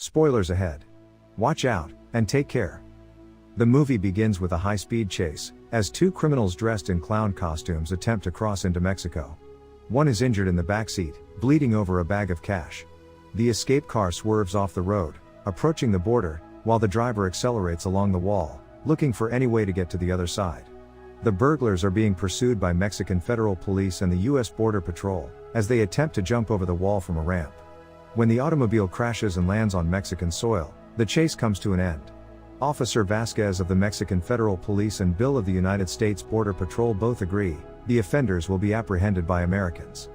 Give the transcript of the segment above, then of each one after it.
Spoilers ahead. Watch out, and take care. The movie begins with a high-speed chase, as two criminals dressed in clown costumes attempt to cross into Mexico. One is injured in the backseat, bleeding over a bag of cash. The escape car swerves off the road, approaching the border, while the driver accelerates along the wall, looking for any way to get to the other side. The burglars are being pursued by Mexican federal police and the U.S. Border Patrol, as they attempt to jump over the wall from a ramp. When the automobile crashes and lands on Mexican soil, the chase comes to an end. Officer Vasquez of the Mexican Federal Police and Bill of the United States Border Patrol both agree, the offenders will be apprehended by Americans.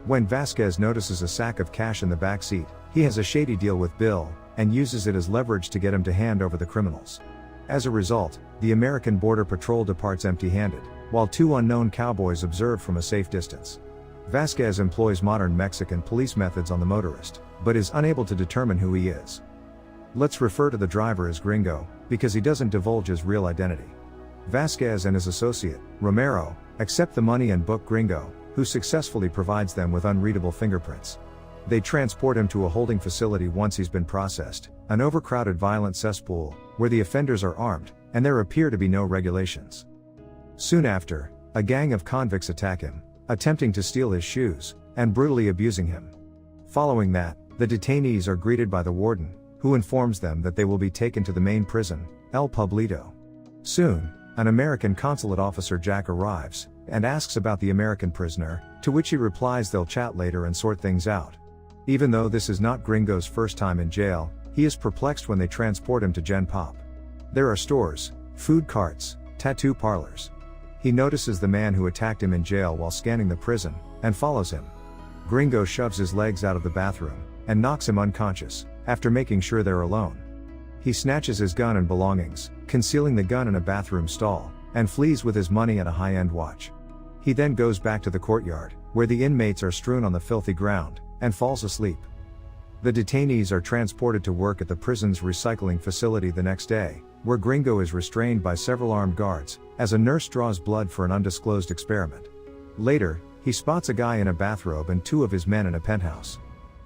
When Vasquez notices a sack of cash in the back seat, he has a shady deal with Bill, and uses it as leverage to get him to hand over the criminals. As a result, the American Border Patrol departs empty-handed, while two unknown cowboys observe from a safe distance. Vasquez employs modern Mexican police methods on the motorist, but is unable to determine who he is. Let's refer to the driver as Gringo, because he doesn't divulge his real identity. Vasquez and his associate, Romero, accept the money and book Gringo, who successfully provides them with unreadable fingerprints. They transport him to a holding facility once he's been processed, an overcrowded violent cesspool, where the offenders are armed, and there appear to be no regulations. Soon after, a gang of convicts attack him, attempting to steal his shoes, and brutally abusing him. Following that, the detainees are greeted by the warden, who informs them that they will be taken to the main prison, El Pueblito. Soon, an American consulate officer Jack arrives, and asks about the American prisoner, to which he replies they'll chat later and sort things out. Even though this is not Gringo's first time in jail, he is perplexed when they transport him to Gen Pop. There are stores, food carts, tattoo parlors. He notices the man who attacked him in jail while scanning the prison, and follows him. Gringo shoves his legs out of the bathroom, and knocks him unconscious, after making sure they're alone. He snatches his gun and belongings, concealing the gun in a bathroom stall, and flees with his money and a high-end watch. He then goes back to the courtyard, where the inmates are strewn on the filthy ground, and falls asleep. The detainees are transported to work at the prison's recycling facility the next day, where Gringo is restrained by several armed guards, as a nurse draws blood for an undisclosed experiment. Later, he spots a guy in a bathrobe and two of his men in a penthouse.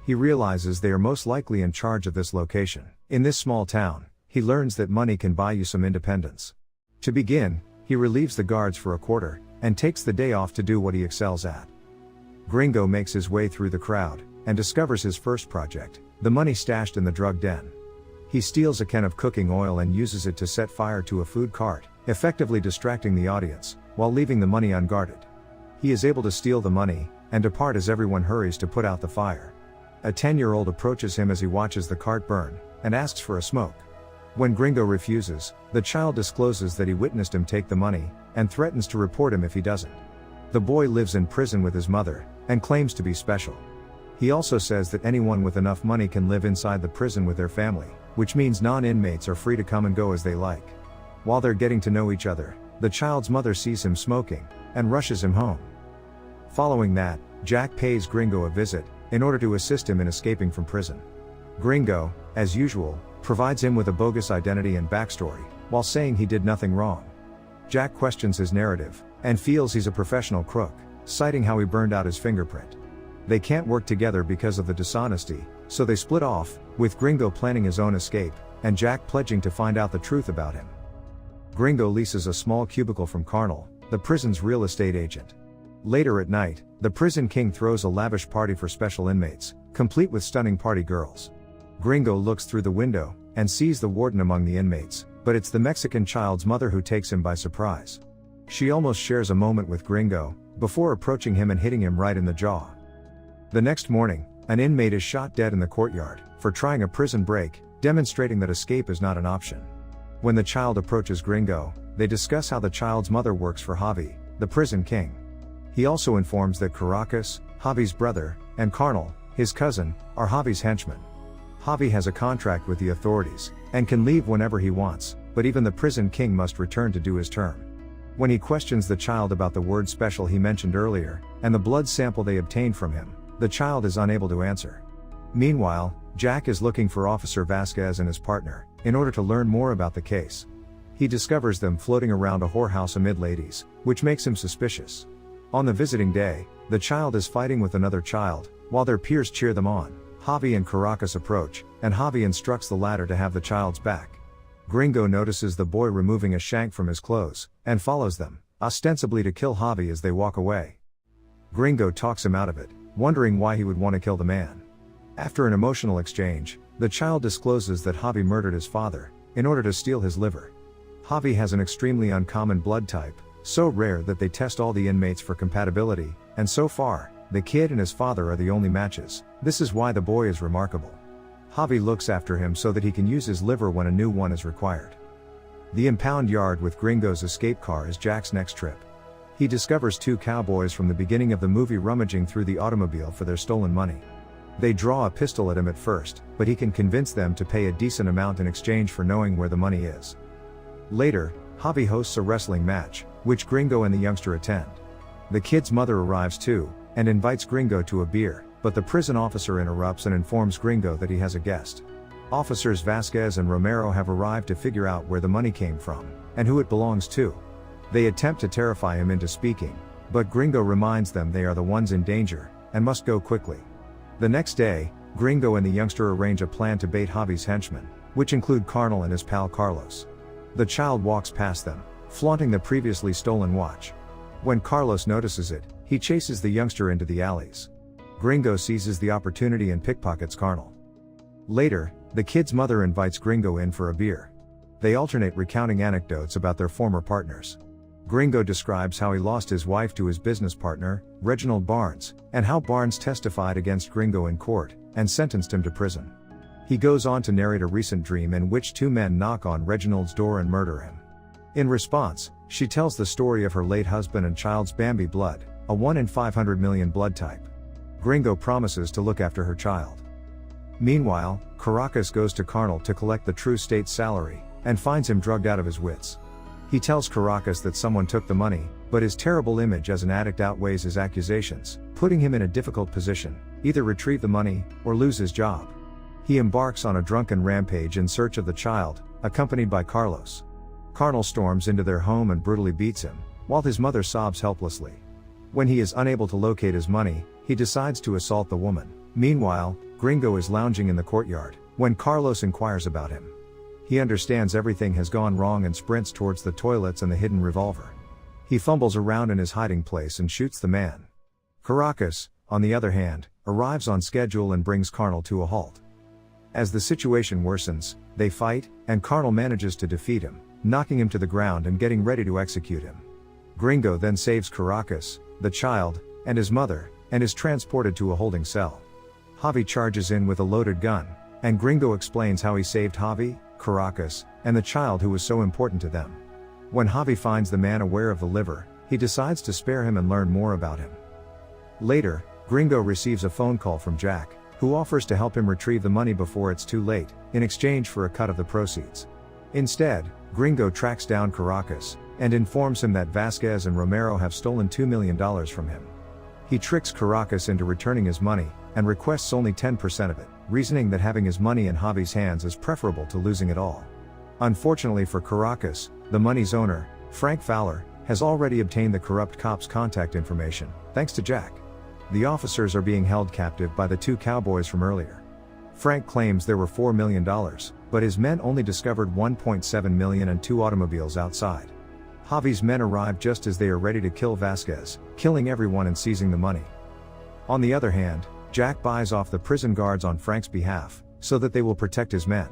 He realizes they are most likely in charge of this location. In this small town, he learns that money can buy you some independence. To begin, he relieves the guards for a quarter, and takes the day off to do what he excels at. Gringo makes his way through the crowd, and discovers his first project, the money stashed in the drug den. He steals a can of cooking oil and uses it to set fire to a food cart, effectively distracting the audience, while leaving the money unguarded. He is able to steal the money, and depart as everyone hurries to put out the fire. A 10-year-old approaches him as he watches the cart burn, and asks for a smoke. When Gringo refuses, the child discloses that he witnessed him take the money, and threatens to report him if he doesn't. The boy lives in prison with his mother, and claims to be special. He also says that anyone with enough money can live inside the prison with their family, which means non-inmates are free to come and go as they like. While they're getting to know each other, the child's mother sees him smoking, and rushes him home. Following that, Jack pays Gringo a visit, in order to assist him in escaping from prison. Gringo, as usual, provides him with a bogus identity and backstory, while saying he did nothing wrong. Jack questions his narrative, and feels he's a professional crook, citing how he burned out his fingerprint. They can't work together because of the dishonesty, so they split off, with Gringo planning his own escape, and Jack pledging to find out the truth about him. Gringo leases a small cubicle from Carnal, the prison's real estate agent. Later at night, the prison king throws a lavish party for special inmates, complete with stunning party girls. Gringo looks through the window, and sees the warden among the inmates, but it's the Mexican child's mother who takes him by surprise. She almost shares a moment with Gringo, before approaching him and hitting him right in the jaw. The next morning, an inmate is shot dead in the courtyard, for trying a prison break, demonstrating that escape is not an option. When the child approaches Gringo, they discuss how the child's mother works for Javi, the prison king. He also informs that Caracas, Javi's brother, and Carnal, his cousin, are Javi's henchmen. Javi has a contract with the authorities, and can leave whenever he wants, but even the prison king must return to do his term. When he questions the child about the word special he mentioned earlier, and the blood sample they obtained from him, the child is unable to answer. Meanwhile, Jack is looking for Officer Vasquez and his partner, in order to learn more about the case. He discovers them floating around a whorehouse amid ladies, which makes him suspicious. On the visiting day, the child is fighting with another child, while their peers cheer them on. Javi and Caracas approach, and Javi instructs the latter to have the child's back. Gringo notices the boy removing a shank from his clothes, and follows them, ostensibly to kill Javi as they walk away. Gringo talks him out of it, wondering why he would want to kill the man. After an emotional exchange, the child discloses that Javi murdered his father, in order to steal his liver. Javi has an extremely uncommon blood type, so rare that they test all the inmates for compatibility, and so far, the kid and his father are the only matches. This is why the boy is remarkable. Javi looks after him so that he can use his liver when a new one is required. The impound yard with Gringo's escape car is Jack's next trip. He discovers two cowboys from the beginning of the movie rummaging through the automobile for their stolen money. They draw a pistol at him at first, but he can convince them to pay a decent amount in exchange for knowing where the money is. Later, Javi hosts a wrestling match, which Gringo and the youngster attend. The kid's mother arrives too, and invites Gringo to a beer, but the prison officer interrupts and informs Gringo that he has a guest. Officers Vasquez and Romero have arrived to figure out where the money came from, and who it belongs to. They attempt to terrify him into speaking, but Gringo reminds them they are the ones in danger, and must go quickly. The next day, Gringo and the youngster arrange a plan to bait Javi's henchmen, which include Carnal and his pal Carlos. The child walks past them, flaunting the previously stolen watch. When Carlos notices it, he chases the youngster into the alleys. Gringo seizes the opportunity and pickpockets Carnal. Later, the kid's mother invites Gringo in for a beer. They alternate recounting anecdotes about their former partners. Gringo describes how he lost his wife to his business partner, Reginald Barnes, and how Barnes testified against Gringo in court, and sentenced him to prison. He goes on to narrate a recent dream in which two men knock on Reginald's door and murder him. In response, she tells the story of her late husband and child's Bambi blood, a 1 in 500 million blood type. Gringo promises to look after her child. Meanwhile, Caracas goes to Carnal to collect the true state's salary, and finds him drugged out of his wits. He tells Caracas that someone took the money, but his terrible image as an addict outweighs his accusations, putting him in a difficult position: either retrieve the money, or lose his job. He embarks on a drunken rampage in search of the child, accompanied by Carlos. Carnal storms into their home and brutally beats him, while his mother sobs helplessly. When he is unable to locate his money, he decides to assault the woman. Meanwhile, Gringo is lounging in the courtyard, when Carlos inquires about him. He understands everything has gone wrong and sprints towards the toilets and the hidden revolver. He fumbles around in his hiding place and shoots the man. Caracas, on the other hand, arrives on schedule and brings Carnal to a halt. As the situation worsens, they fight, and Carnal manages to defeat him, knocking him to the ground and getting ready to execute him. Gringo then saves Caracas, the child, and his mother, and is transported to a holding cell. Javi charges in with a loaded gun, and Gringo explains how he saved Javi, Caracas, and the child who was so important to them. When Javi finds the man aware of the liver, he decides to spare him and learn more about him. Later, Gringo receives a phone call from Jack, who offers to help him retrieve the money before it's too late, in exchange for a cut of the proceeds. Instead, Gringo tracks down Caracas, and informs him that Vasquez and Romero have stolen $2 million from him. He tricks Caracas into returning his money, and requests only 10% of it, reasoning that having his money in Javi's hands is preferable to losing it all. Unfortunately for Caracas, the money's owner, Frank Fowler, has already obtained the corrupt cop's contact information, thanks to Jack. The officers are being held captive by the two cowboys from earlier. Frank claims there were $4 million, but his men only discovered $1.7 million and two automobiles outside. Javi's men arrive just as they are ready to kill Vasquez, killing everyone and seizing the money. On the other hand, Jack buys off the prison guards on Frank's behalf, so that they will protect his men.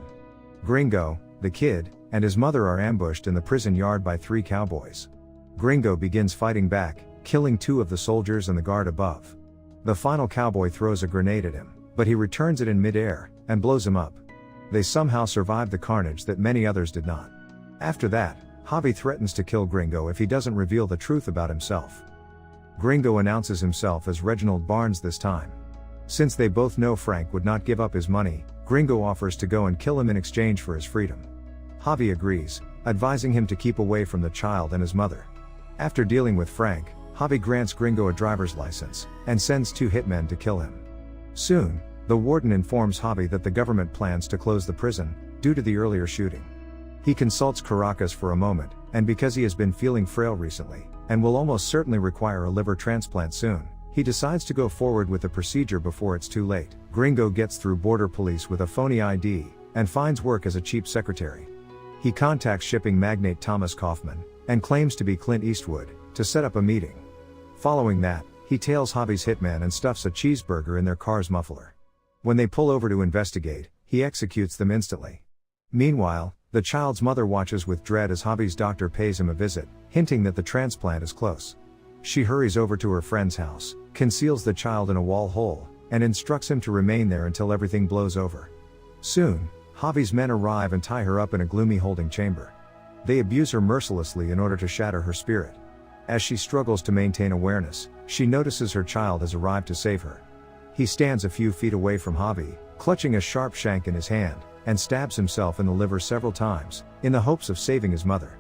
Gringo, the kid, and his mother are ambushed in the prison yard by three cowboys. Gringo begins fighting back, killing two of the soldiers and the guard above. The final cowboy throws a grenade at him, but he returns it in mid-air, and blows him up. They somehow survive the carnage that many others did not. After that, Javi threatens to kill Gringo if he doesn't reveal the truth about himself. Gringo announces himself as Reginald Barnes this time. Since they both know Frank would not give up his money, Gringo offers to go and kill him in exchange for his freedom. Javi agrees, advising him to keep away from the child and his mother. After dealing with Frank, Javi grants Gringo a driver's license, and sends two hitmen to kill him. Soon, the warden informs Javi that the government plans to close the prison, due to the earlier shooting. He consults Caracas for a moment, and because he has been feeling frail recently, and will almost certainly require a liver transplant soon, He decides to go forward with the procedure before it's too late. Gringo gets through border police with a phony ID, and finds work as a cheap secretary. He contacts shipping magnate Thomas Kaufman, and claims to be Clint Eastwood, to set up a meeting. Following that, he tails Javi's hitman and stuffs a cheeseburger in their car's muffler. When they pull over to investigate, he executes them instantly. Meanwhile, the child's mother watches with dread as Javi's doctor pays him a visit, hinting that the transplant is close. She hurries over to her friend's house, conceals the child in a wall hole, and instructs him to remain there until everything blows over. Soon, Javi's men arrive and tie her up in a gloomy holding chamber. They abuse her mercilessly in order to shatter her spirit. As she struggles to maintain awareness, she notices her child has arrived to save her. He stands a few feet away from Javi, clutching a sharp shank in his hand, and stabs himself in the liver several times, in the hopes of saving his mother.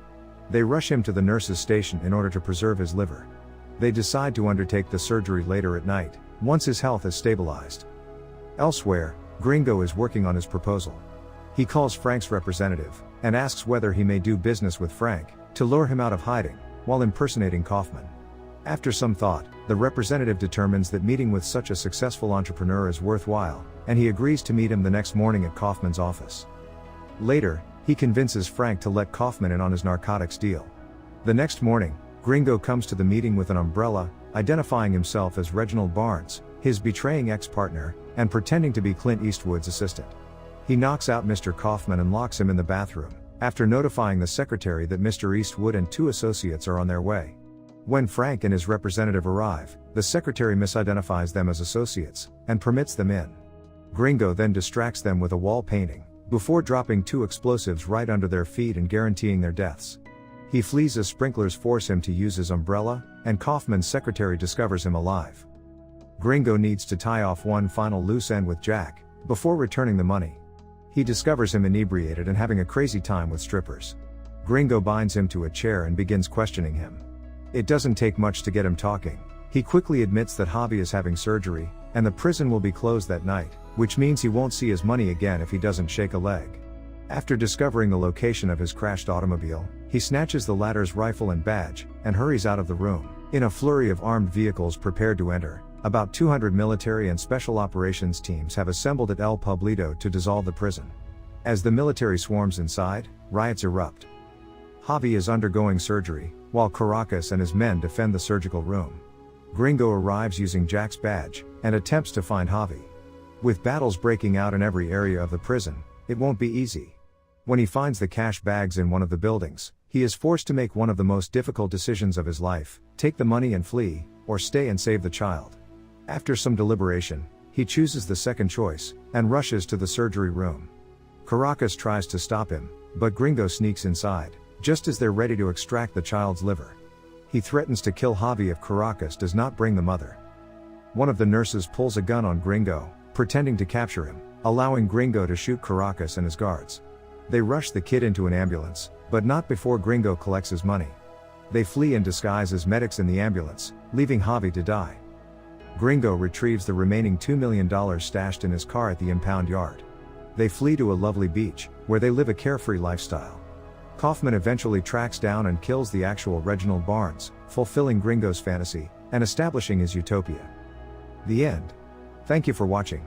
They rush him to the nurse's station in order to preserve his liver. They decide to undertake the surgery later at night, once his health has stabilized. Elsewhere, Gringo is working on his proposal. He calls Frank's representative, and asks whether he may do business with Frank, to lure him out of hiding, while impersonating Kaufman. After some thought, the representative determines that meeting with such a successful entrepreneur is worthwhile, and he agrees to meet him the next morning at Kaufman's office. Later, he convinces Frank to let Kaufman in on his narcotics deal. The next morning, Gringo comes to the meeting with an umbrella, identifying himself as Reginald Barnes, his betraying ex-partner, and pretending to be Clint Eastwood's assistant. He knocks out Mr. Kaufman and locks him in the bathroom, after notifying the secretary that Mr. Eastwood and two associates are on their way. When Frank and his representative arrive, the secretary misidentifies them as associates, and permits them in. Gringo then distracts them with a wall painting, before dropping two explosives right under their feet and guaranteeing their deaths. He flees as sprinklers force him to use his umbrella, and Kaufman's secretary discovers him alive. Gringo needs to tie off one final loose end with Jack, before returning the money. He discovers him inebriated and having a crazy time with strippers. Gringo binds him to a chair and begins questioning him. It doesn't take much to get him talking. He quickly admits that Javi is having surgery, and the prison will be closed that night, which means he won't see his money again if he doesn't shake a leg. After discovering the location of his crashed automobile, he snatches the latter's rifle and badge, and hurries out of the room. In a flurry of armed vehicles prepared to enter, about 200 military and special operations teams have assembled at El Pueblito to dissolve the prison. As the military swarms inside, riots erupt. Javi is undergoing surgery, while Caracas and his men defend the surgical room. Gringo arrives using Jack's badge, and attempts to find Javi. With battles breaking out in every area of the prison, it won't be easy. When he finds the cash bags in one of the buildings, he is forced to make one of the most difficult decisions of his life: take the money and flee, or stay and save the child. After some deliberation, he chooses the second choice, and rushes to the surgery room. Caracas tries to stop him, but Gringo sneaks inside, just as they're ready to extract the child's liver. He threatens to kill Javi if Caracas does not bring the mother. One of the nurses pulls a gun on Gringo, pretending to capture him, allowing Gringo to shoot Caracas and his guards. They rush the kid into an ambulance, but not before Gringo collects his money. They flee in disguise as medics in the ambulance, leaving Javi to die. Gringo retrieves the remaining $2 million stashed in his car at the impound yard. They flee to a lovely beach, where they live a carefree lifestyle. Kaufman eventually tracks down and kills the actual Reginald Barnes, fulfilling Gringo's fantasy, and establishing his utopia. The end. Thank you for watching.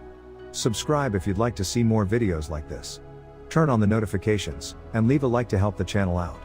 Subscribe if you'd like to see more videos like this. Turn on the notifications, and leave a like to help the channel out.